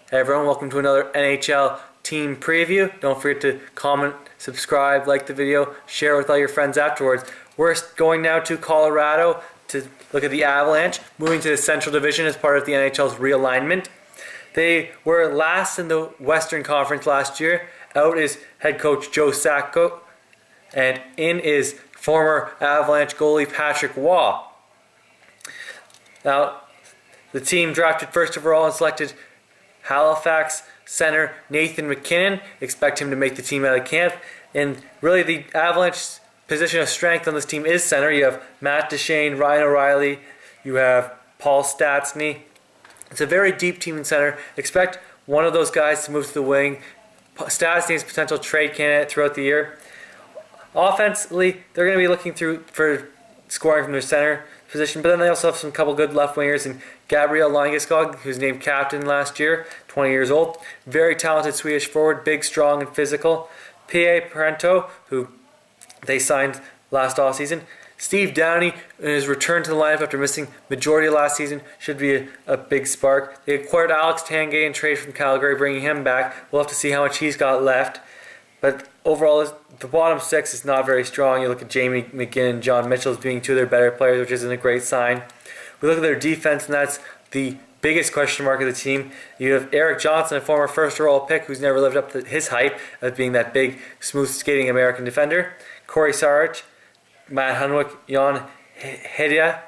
Hey everyone, welcome to another NHL team preview. Don't forget to comment, subscribe, like the video, share with all your friends afterwards. We're going now to Colorado to look at the Avalanche, moving to the Central Division as part of the NHL's realignment. They were last in the Western Conference last year. Out is head coach Joe Sacco, and in is former Avalanche goalie Patrick Waugh. Now, the team drafted first overall and selected Halifax center Nathan MacKinnon. Expect him to make the team out of camp. And really the Avalanche position of strength on this team is center. You have Matt Duchene, Ryan O'Reilly, you have Paul Stastny. It's a very deep team in center. Expect one of those guys to move to the wing. Stastny is a potential trade candidate throughout the year. Offensively, they're going to be looking for scoring from their center position, but then they also have some couple good left wingers in Gabriel Landeskog, who's named captain last year, 20 years old. Very talented Swedish forward, big, strong, and physical. P.A. Parento, who they signed last offseason. Steve Downey, in his return to the lineup after missing majority of last season, should be a big spark. They acquired Alex Tanguay in trade from Calgary, bringing him back. We'll have to see how much he's got left. But overall, the bottom six is not very strong. You look at Jamie McGinn and John Mitchell as being two of their better players, which isn't a great sign. We look at their defense, and that's the biggest question mark of the team. You have Eric Johnson, a former first overall pick who's never lived up to his hype of being that big, smooth skating American defender. Corey Sarich, Matt Hunwick, Jan Hedja,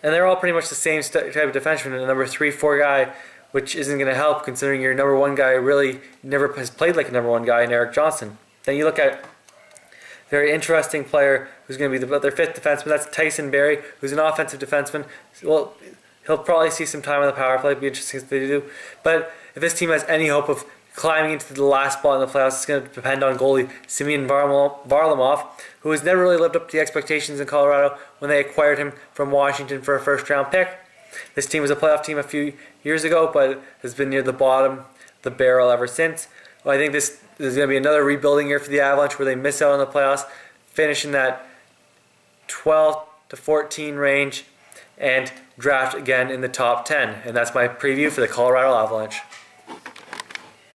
and they're all pretty much the same type of defenseman, a number 3-4 guy, which isn't going to help considering your number one guy really never has played like a number one guy in Eric Johnson. Then you look at a very interesting player who's going to be their fifth defenseman. That's Tyson Barrie, who's an offensive defenseman. Well, he'll probably see some time on the power play. It'll be interesting if they do. But if this team has any hope of climbing into the last spot in the playoffs, it's going to depend on goalie Simeon Varlamov, who has never really lived up to the expectations in Colorado when they acquired him from Washington for a first-round pick. This team was a playoff team a few years ago, but has been near the bottom of the barrel ever since. Well, I think this is going to be another rebuilding year for the Avalanche where they miss out on the playoffs, finish in that 12 to 14 range, and draft again in the top 10. And that's my preview for the Colorado Avalanche.